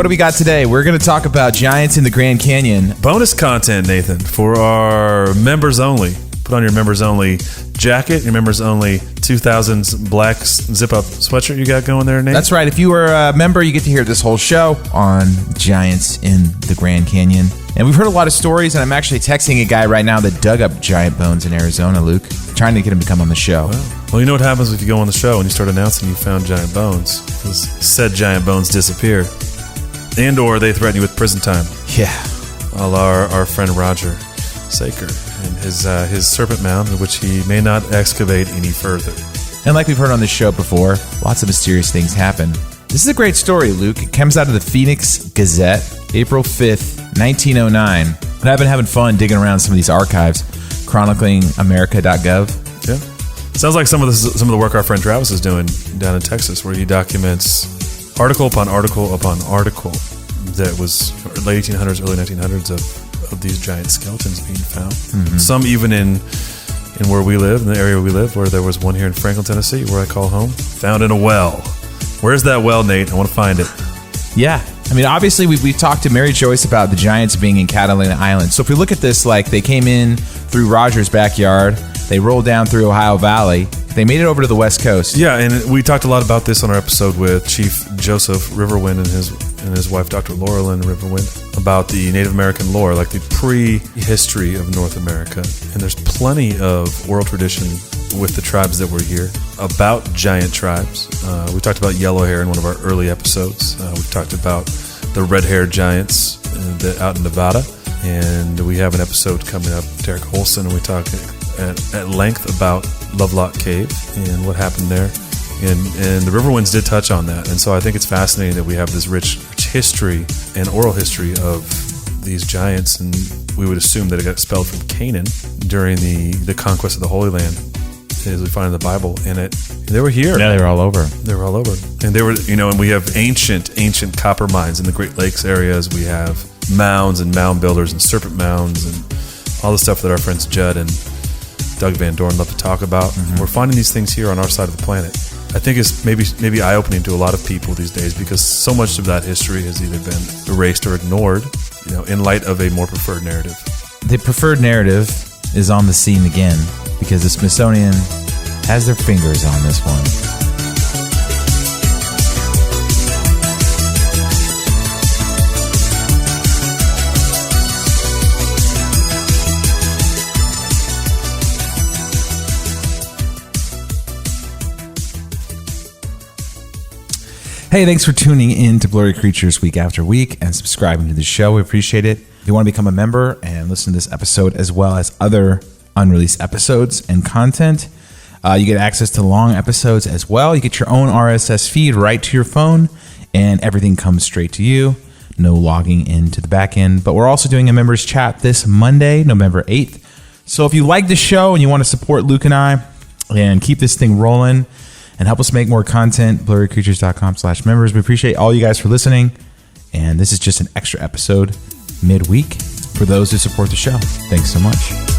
what do we got today? We're going to talk about giants in the Grand Canyon. Bonus content, Nathan, for our members only. Put on your members only jacket, your members only 2000s black zip-up sweatshirt you got going there, Nate. That's right. If you were a member, you get to hear this whole show on giants in the Grand Canyon. And we've heard a lot of stories, and I'm actually texting a guy right now that dug up giant bones in Arizona, Luke, trying to get him to come on the show. Well, you know what happens if you go on the show and you start announcing you found giant bones? Because said giant bones disappear. And or they threaten you with prison time. Yeah. Well, our friend Roger Saker and his serpent mound, in which he may not excavate any further. And like we've heard on this show before, lots of mysterious things happen. This is a great story, Luke. It comes out of the Phoenix Gazette, April 5th, 1909. And I've been having fun digging around some of these archives, chronicling America.gov. Yeah. Sounds like some of the work our friend Travis is doing down in Texas, where he documents article upon article upon article that was late 1800s, early 1900s of these giant skeletons being found. Mm-hmm. Some even in where we live, in the area we live, where there was one here in Franklin, Tennessee, where I call home, found in a well. Where's that well, Nate? I want to find it. Yeah. I mean, obviously, we've talked to Mary Joyce about the giants being in Catalina Island. So if we look at this, like, they came in through Roger's backyard, they rolled down through Ohio Valley, they made it over to the West Coast. Yeah, and we talked a lot about this on our episode with Chief Joseph Riverwind and his wife, Dr. Laura Lynn Riverwind, about the Native American lore, like the pre-history of North America. And there's plenty of oral tradition with the tribes that were here about giant tribes. We talked about yellow hair in one of our early episodes. We talked about the red-haired giants out in Nevada. And we have an episode coming up, Derek Olson, and we talk at length about Lovelock Cave and what happened there. And the Riverwinds did touch on that. And so I think it's fascinating that we have this rich history and oral history of these giants. And we would assume that it got expelled from Canaan during the conquest of the Holy Land, as we find in the Bible. And they were here. Yeah, they were all over. They were all over. And they were, and we have ancient copper mines in the Great Lakes areas. We have mounds and mound builders and serpent mounds and all the stuff that our friends Judd and Doug Van Dorn love to talk about. Mm-hmm. We're finding these things here on our side of the planet. I think it's maybe eye-opening to a lot of people these days, because so much of that history has either been erased or ignored, in light of a more preferred narrative. The preferred narrative is on the scene again, because the Smithsonian has their fingers on this one. Hey, thanks for tuning in to Blurry Creatures week after week and subscribing to the show. We appreciate it. If you want to become a member and listen to this episode as well as other unreleased episodes and content, you get access to long episodes as well. You get your own RSS feed right to your phone, and everything comes straight to you. No logging into the back end. But we're also doing a members chat this Monday, November 8th. So if you like the show and you want to support Luke and I and keep this thing rolling and help us make more content, blurrycreatures.com/members. We appreciate all you guys for listening. And this is just an extra episode midweek for those who support the show. Thanks so much.